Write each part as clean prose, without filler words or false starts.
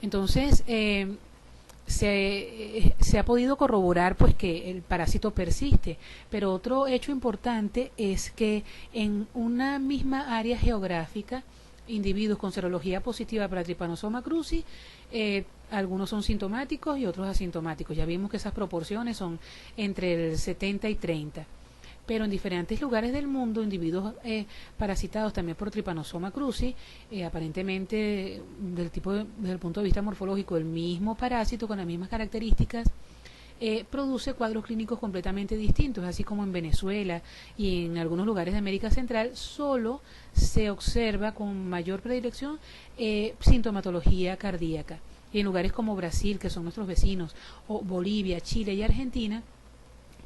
Entonces, se ha podido corroborar pues que el parásito persiste, pero otro hecho importante es que en una misma área geográfica, individuos con serología positiva para Trypanosoma cruzi, algunos son sintomáticos y otros asintomáticos. Ya vimos que esas proporciones son entre el 70 y 30. Pero en diferentes lugares del mundo, individuos parasitados también por Trypanosoma cruzi, aparentemente desde el punto de vista morfológico, el mismo parásito con las mismas características, produce cuadros clínicos completamente distintos, así como en Venezuela y en algunos lugares de América Central solo se observa con mayor predilección sintomatología cardíaca. Y en lugares como Brasil, que son nuestros vecinos, o Bolivia, Chile y Argentina,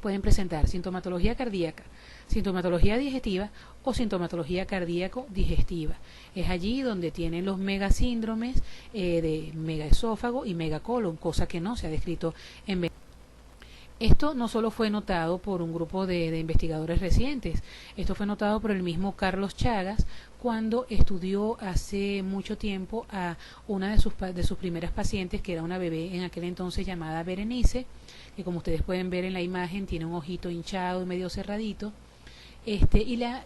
pueden presentar sintomatología cardíaca, sintomatología digestiva o sintomatología cardíaco-digestiva. Es allí donde tienen los megasíndromes de megaesófago y megacolon, cosa que no se ha descrito en Venezuela. Esto no solo fue notado por un grupo de investigadores recientes, esto fue notado por el mismo Carlos Chagas cuando estudió hace mucho tiempo a una de sus primeras pacientes, que era una bebé en aquel entonces llamada Berenice, que como ustedes pueden ver en la imagen tiene un ojito hinchado y medio cerradito. Y la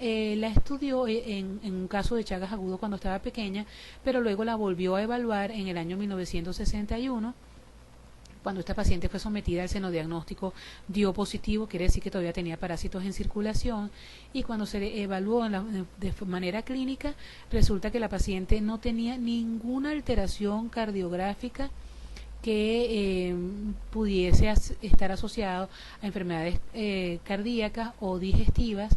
estudió en un caso de Chagas agudo cuando estaba pequeña, pero luego la volvió a evaluar en el año 1961. Cuando esta paciente fue sometida al senodiagnóstico, dio positivo, quiere decir que todavía tenía parásitos en circulación, y cuando se le evaluó de manera clínica, resulta que la paciente no tenía ninguna alteración cardiográfica que pudiese estar asociado a enfermedades cardíacas o digestivas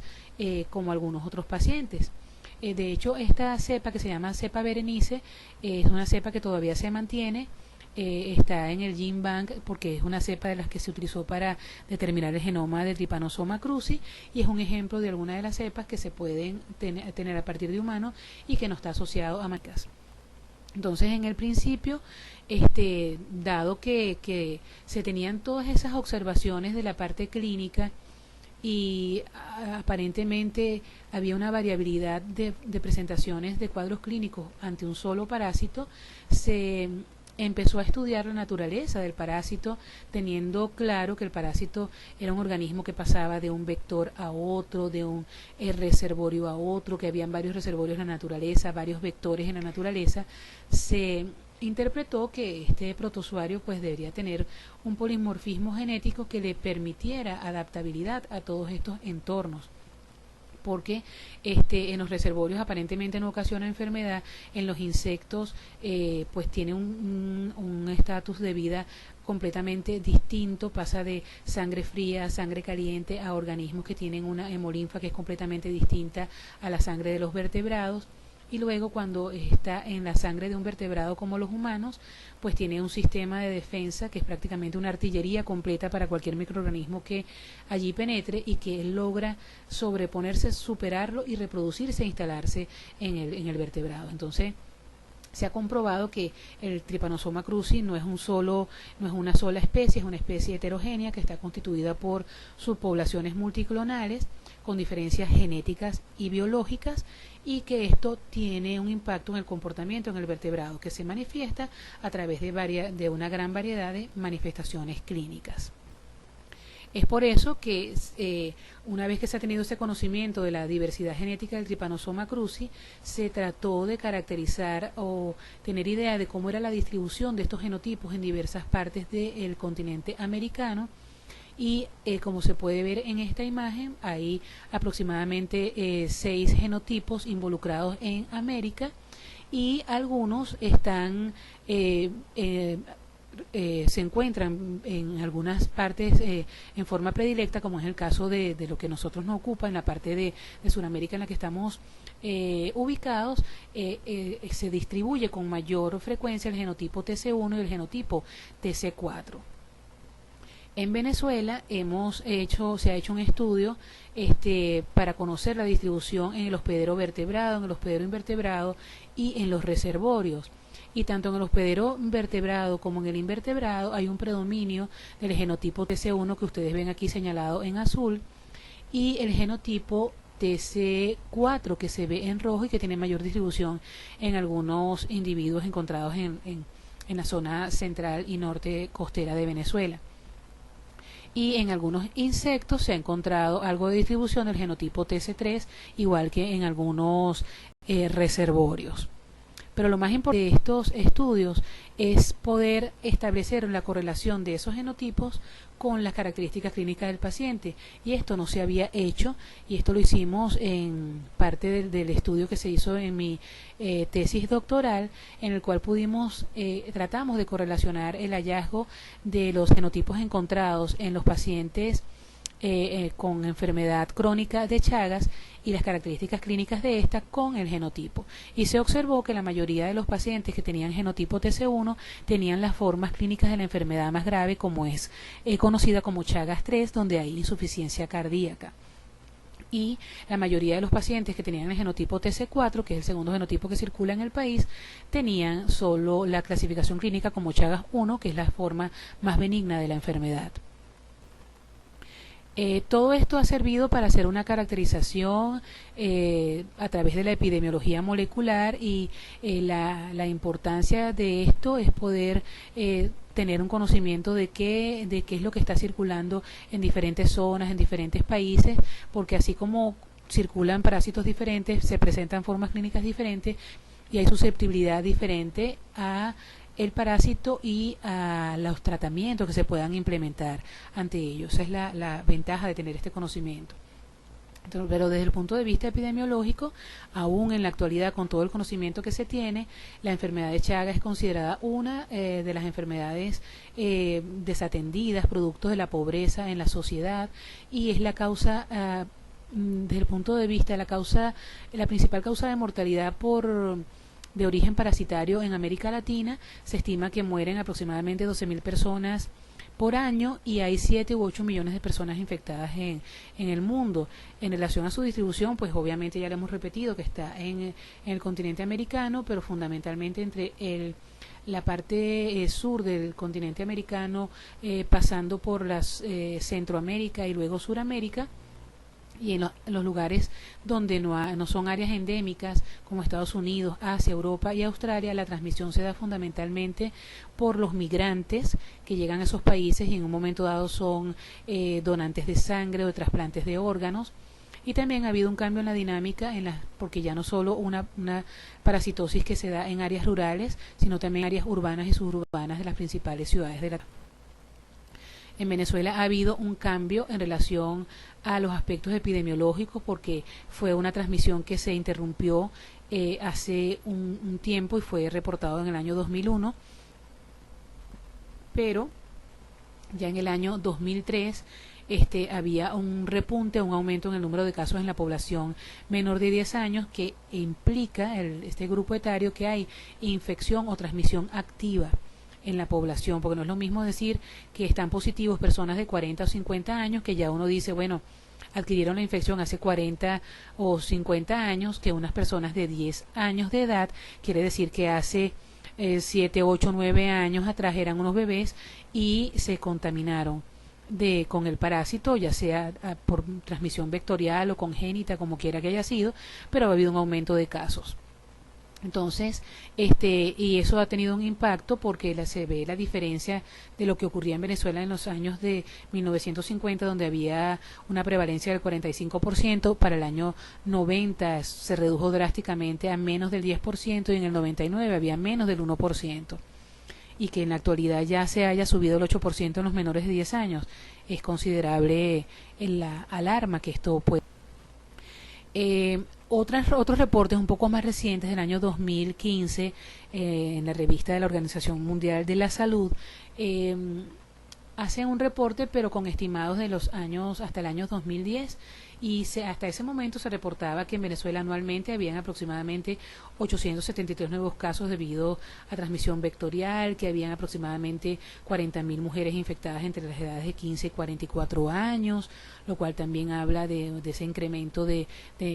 como algunos otros pacientes. De hecho, esta cepa que se llama cepa Berenice es una cepa que todavía se mantiene. Está en el Gene Bank porque es una cepa de las que se utilizó para determinar el genoma de Trypanosoma cruzi, y es un ejemplo de alguna de las cepas que se pueden tener a partir de humanos y que no está asociado a marcas. Entonces, en el principio, dado que se tenían todas esas observaciones de la parte clínica y aparentemente había una variabilidad de presentaciones de cuadros clínicos ante un solo parásito, se empezó a estudiar la naturaleza del parásito, teniendo claro que el parásito era un organismo que pasaba de un vector a otro, de un reservorio a otro, que habían varios reservorios en la naturaleza, varios vectores en la naturaleza. Se interpretó que este protozoario pues debería tener un polimorfismo genético que le permitiera adaptabilidad a todos estos entornos, porque en los reservorios aparentemente no ocasiona enfermedad, en los insectos pues tiene un estatus de vida completamente distinto, pasa de sangre fría a sangre caliente a organismos que tienen una hemolinfa que es completamente distinta a la sangre de los vertebrados. Y luego cuando está en la sangre de un vertebrado como los humanos, pues tiene un sistema de defensa que es prácticamente una artillería completa para cualquier microorganismo que allí penetre y que logra sobreponerse, superarlo y reproducirse e instalarse en el vertebrado. Entonces, se ha comprobado que el Trypanosoma cruzi no es una sola especie, es una especie heterogénea que está constituida por subpoblaciones multiclonales con diferencias genéticas y biológicas, y que esto tiene un impacto en el comportamiento en el vertebrado que se manifiesta a través de una gran variedad de manifestaciones clínicas. Es por eso que una vez que se ha tenido ese conocimiento de la diversidad genética del Trypanosoma cruzi, se trató de caracterizar o tener idea de cómo era la distribución de estos genotipos en diversas partes del continente americano. Y como se puede ver en esta imagen, hay aproximadamente 6 genotipos involucrados en América, y algunos están se encuentran en algunas partes en forma predilecta, como es el caso de lo que nosotros nos ocupa en la parte de Sudamérica en la que estamos ubicados. Se distribuye con mayor frecuencia el genotipo TC1 y el genotipo TC4. En Venezuela se ha hecho un estudio para conocer la distribución en el hospedero vertebrado, en el hospedero invertebrado y en los reservorios. Y tanto en el hospedero vertebrado como en el invertebrado hay un predominio del genotipo TC1 que ustedes ven aquí señalado en azul, y el genotipo TC4 que se ve en rojo y que tiene mayor distribución en algunos individuos encontrados en en la zona central y norte costera de Venezuela. Y en algunos insectos se ha encontrado algo de distribución del genotipo TC3, igual que en algunos reservorios. Pero lo más importante de estos estudios es poder establecer la correlación de esos genotipos con las características clínicas del paciente. Y esto no se había hecho, y esto lo hicimos en parte del estudio que se hizo en mi tesis doctoral, en el cual tratamos de correlacionar el hallazgo de los genotipos encontrados en los pacientes con enfermedad crónica de Chagas y las características clínicas de esta con el genotipo. Y se observó que la mayoría de los pacientes que tenían genotipo TC1 tenían las formas clínicas de la enfermedad más grave, como es conocida como Chagas 3, donde hay insuficiencia cardíaca. Y la mayoría de los pacientes que tenían el genotipo TC4, que es el segundo genotipo que circula en el país, tenían solo la clasificación clínica como Chagas 1, que es la forma más benigna de la enfermedad. Todo esto ha servido para hacer una caracterización a través de la epidemiología molecular, y la importancia de esto es poder tener un conocimiento de qué es lo que está circulando en diferentes zonas, en diferentes países, porque así como circulan parásitos diferentes, se presentan formas clínicas diferentes y hay susceptibilidad diferente a el parásito y a los tratamientos que se puedan implementar ante ellos. Esa es la ventaja de tener este conocimiento. Entonces, pero desde el punto de vista epidemiológico, aún en la actualidad, con todo el conocimiento que se tiene, la enfermedad de Chagas es considerada una de las enfermedades desatendidas, productos de la pobreza en la sociedad, y es la causa, desde el punto de vista, la principal causa de mortalidad de origen parasitario en América Latina. Se estima que mueren aproximadamente 12.000 personas por año, y hay 7 u 8 millones de personas infectadas en el mundo. En relación a su distribución, pues obviamente ya lo hemos repetido, que está en el continente americano, pero fundamentalmente entre la parte sur del continente americano, pasando por Centroamérica y luego Suramérica, y en los lugares donde no son áreas endémicas, como Estados Unidos, Asia, Europa y Australia, la transmisión se da fundamentalmente por los migrantes que llegan a esos países y en un momento dado son donantes de sangre o de trasplantes de órganos. Y también ha habido un cambio en la dinámica, porque ya no solo una parasitosis que se da en áreas rurales, sino también en áreas urbanas y suburbanas de las principales ciudades de la. En Venezuela ha habido un cambio en relación a los aspectos epidemiológicos, porque fue una transmisión que se interrumpió hace un tiempo y fue reportado en el año 2001, pero ya en el año 2003 había un repunte, un aumento en el número de casos en la población menor de 10 años, que implica este grupo etario que hay infección o transmisión activa en la población, porque no es lo mismo decir que están positivos personas de 40 o 50 años, que ya uno dice, bueno, adquirieron la infección hace 40 o 50 años, que unas personas de 10 años de edad, quiere decir que hace 7, 8, 9 años atrás eran unos bebés y se contaminaron con el parásito, ya sea por transmisión vectorial o congénita, como quiera que haya sido, pero ha habido un aumento de casos. Entonces, y eso ha tenido un impacto, porque se ve la diferencia de lo que ocurría en Venezuela en los años de 1950, donde había una prevalencia del 45%, para el año 90 se redujo drásticamente a menos del 10%, y en el 99 había menos del 1%, y que en la actualidad ya se haya subido el 8% en los menores de 10 años. Es considerable la alarma que esto puede. Otros reportes un poco más recientes, del año 2015, en la revista de la Organización Mundial de la Salud, hacen un reporte, pero con estimados de los años hasta el año 2010, y hasta ese momento se reportaba que en Venezuela anualmente habían aproximadamente 873 nuevos casos debido a transmisión vectorial, que habían aproximadamente 40.000 mujeres infectadas entre las edades de 15 y 44 años, lo cual también habla de ese incremento de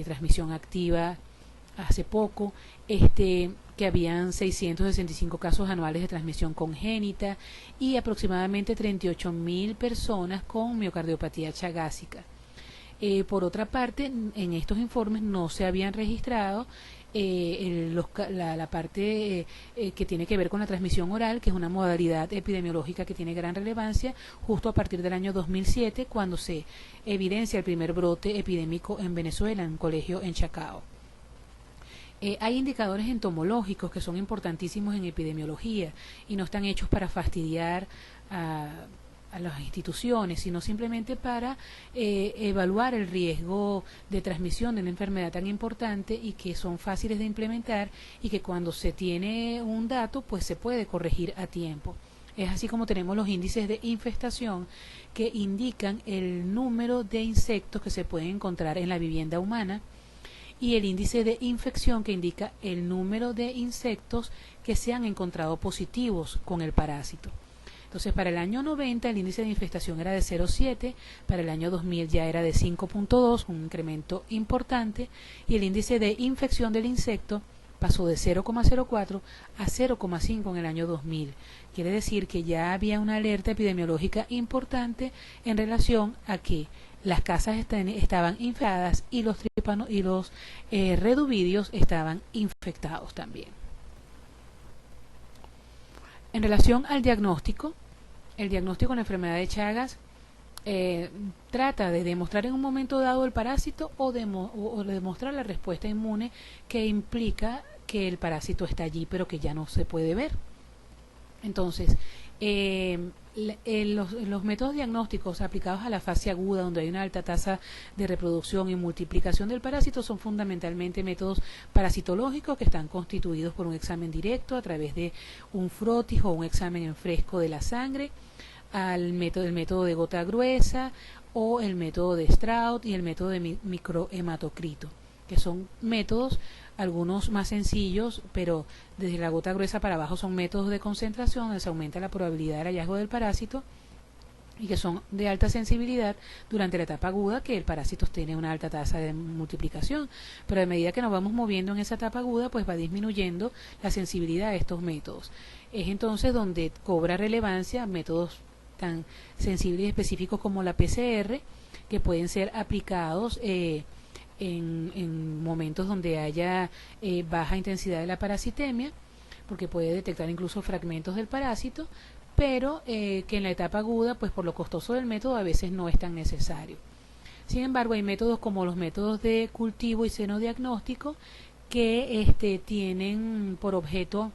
transmisión activa hace poco, que habían 665 casos anuales de transmisión congénita y aproximadamente 38.000 personas con miocardiopatía chagásica. Por otra parte, en estos informes no se habían registrado la parte que tiene que ver con la transmisión oral, que es una modalidad epidemiológica que tiene gran relevancia, justo a partir del año 2007, cuando se evidencia el primer brote epidémico en Venezuela, en un colegio en Chacao. Hay indicadores entomológicos que son importantísimos en epidemiología y no están hechos para fastidiar a las instituciones, sino simplemente para evaluar el riesgo de transmisión de una enfermedad tan importante y que son fáciles de implementar y que cuando se tiene un dato pues se puede corregir a tiempo. Es así como tenemos los índices de infestación que indican el número de insectos que se pueden encontrar en la vivienda humana y el índice de infección que indica el número de insectos que se han encontrado positivos con el parásito. Entonces, para el año 90 el índice de infestación era de 0,7, para el año 2000 ya era de 5,2, un incremento importante, y el índice de infección del insecto pasó de 0,04 a 0,5 en el año 2000. Quiere decir que ya había una alerta epidemiológica importante en relación a que las casas estaban infectadas y los reduvidios estaban infectados también. En relación al diagnóstico, el diagnóstico de la enfermedad de Chagas trata de demostrar en un momento dado el parásito o demostrar la respuesta inmune que implica que el parásito está allí pero que ya no se puede ver. Entonces, los métodos diagnósticos aplicados a la fase aguda, donde hay una alta tasa de reproducción y multiplicación del parásito, son fundamentalmente métodos parasitológicos que están constituidos por un examen directo a través de un frotis o un examen en fresco de la sangre, el método de gota gruesa o el método de Stroud y el método de microhematocrito, que son métodos algunos más sencillos, pero desde la gota gruesa para abajo son métodos de concentración donde se aumenta la probabilidad del hallazgo del parásito y que son de alta sensibilidad durante la etapa aguda, que el parásito tiene una alta tasa de multiplicación, pero a medida que nos vamos moviendo en esa etapa aguda, pues va disminuyendo la sensibilidad de estos métodos. Es entonces donde cobra relevancia métodos tan sensibles y específicos como la PCR, que pueden ser aplicados en momentos donde haya baja intensidad de la parasitemia, porque puede detectar incluso fragmentos del parásito, pero que en la etapa aguda, pues por lo costoso del método, a veces no es tan necesario. Sin embargo, hay métodos como los métodos de cultivo y senodiagnóstico que tienen por objeto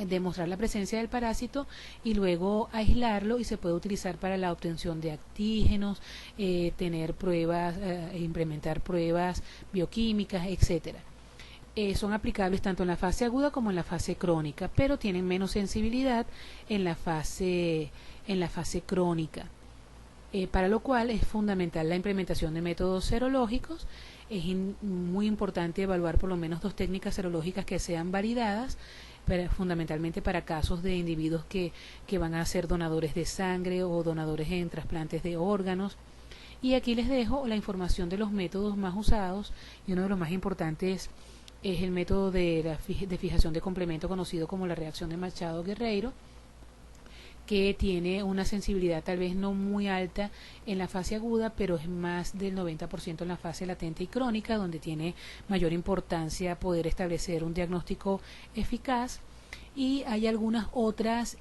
demostrar la presencia del parásito y luego aislarlo, y se puede utilizar para la obtención de antígenos, tener pruebas, implementar pruebas bioquímicas, etcétera. Son aplicables tanto en la fase aguda como en la fase crónica, pero tienen menos sensibilidad en la fase crónica, para lo cual es fundamental la implementación de métodos serológicos. Es muy importante evaluar por lo menos 2 técnicas serológicas que sean validadas, fundamentalmente para casos de individuos que van a ser donadores de sangre o donadores en trasplantes de órganos. Y aquí les dejo la información de los métodos más usados, y uno de los más importantes es el método de fijación de complemento conocido como la reacción de Machado-Guerreiro, que tiene una sensibilidad tal vez no muy alta en la fase aguda, pero es más del 90% en la fase latente y crónica, donde tiene mayor importancia poder establecer un diagnóstico eficaz. Y hay algunas otras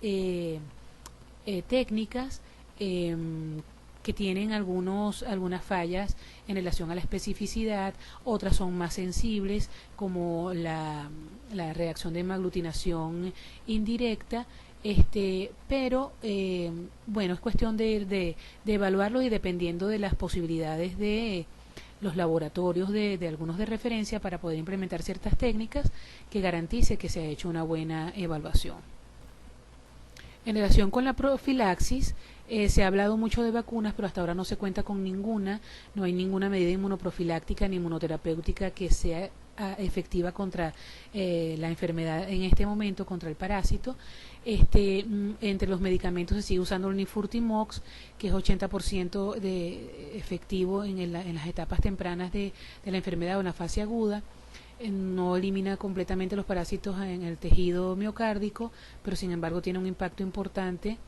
técnicas que tienen algunas fallas en relación a la especificidad, otras son más sensibles, como la reacción de hemaglutinación indirecta, pero bueno, es cuestión de evaluarlo, y dependiendo de las posibilidades de los laboratorios de algunos de referencia, para poder implementar ciertas técnicas que garantice que se ha hecho una buena evaluación. En relación con la profilaxis, se ha hablado mucho de vacunas, pero hasta ahora no se cuenta con ninguna, no hay ninguna medida inmunoprofiláctica ni inmunoterapéutica que sea efectiva contra la enfermedad en este momento, contra el parásito. Entre los medicamentos se sigue usando el Nifurtimox, que es 80% de efectivo en las etapas tempranas de la enfermedad o en la fase aguda. No elimina completamente los parásitos en el tejido miocárdico, pero sin embargo tiene un impacto importante.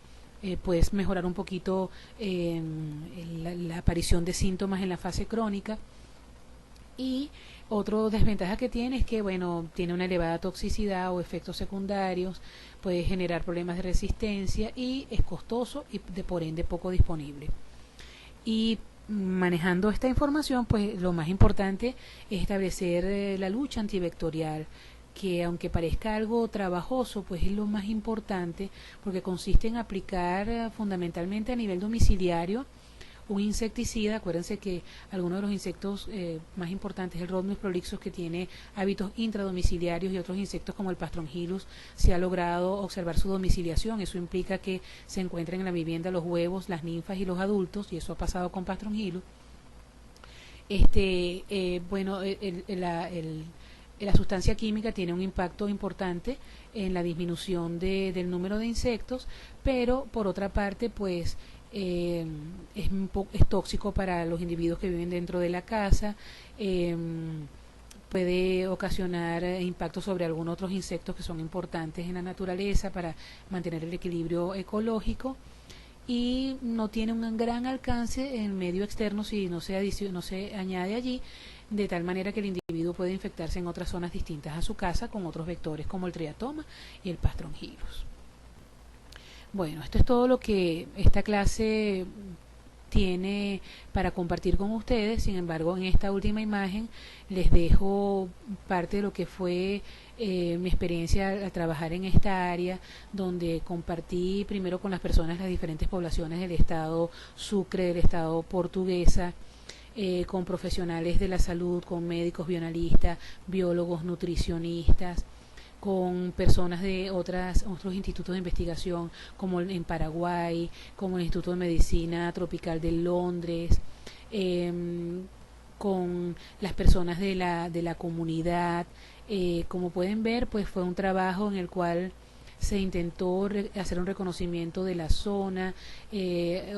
Puedes mejorar un poquito la aparición de síntomas en la fase crónica. Y otra desventaja que tiene es que, bueno, tiene una elevada toxicidad o efectos secundarios, puede generar problemas de resistencia y es costoso y por ende poco disponible. Y manejando esta información, pues lo más importante es establecer la lucha antivectorial, que aunque parezca algo trabajoso, pues es lo más importante porque consiste en aplicar fundamentalmente a nivel domiciliario un insecticida. Acuérdense que algunos de los insectos más importantes, el Rhodmus prolixus, que tiene hábitos intradomiciliarios, y otros insectos como el Pastrongyllus, se ha logrado observar su domiciliación. Eso implica que se encuentran en la vivienda los huevos, las ninfas y los adultos, y eso ha pasado con Pastrongyllus. Bueno, la sustancia química tiene un impacto importante en la disminución del número de insectos, pero por otra parte, pues es tóxico para los individuos que viven dentro de la casa. Puede ocasionar impactos sobre algunos otros insectos que son importantes en la naturaleza para mantener el equilibrio ecológico, y no tiene un gran alcance en el medio externo si no se añade allí, de tal manera que el individuo puede infectarse en otras zonas distintas a su casa con otros vectores como el triatoma y el Pastrongyllus. Bueno, esto es todo lo que esta clase tiene para compartir con ustedes. Sin embargo, en esta última imagen les dejo parte de lo que fue mi experiencia al trabajar en esta área, donde compartí primero con las personas las diferentes poblaciones del estado Sucre, del estado Portuguesa, con profesionales de la salud, con médicos bioanalistas, biólogos, nutricionistas, con personas de otros institutos de investigación, como en Paraguay, como el Instituto de Medicina Tropical de Londres, con las personas de la comunidad. Como pueden ver, pues fue un trabajo en el cual se intentó hacer un reconocimiento de la zona,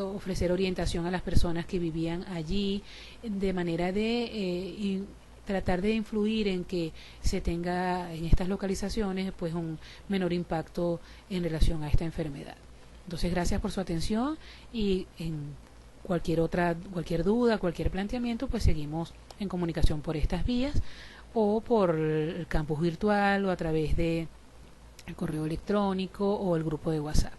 ofrecer orientación a las personas que vivían allí, de manera de tratar de influir en que se tenga en estas localizaciones pues un menor impacto en relación a esta enfermedad. Entonces, gracias por su atención, y en cualquier duda, cualquier planteamiento, pues seguimos en comunicación por estas vías, o por el campus virtual, o a través de el correo electrónico o el grupo de WhatsApp.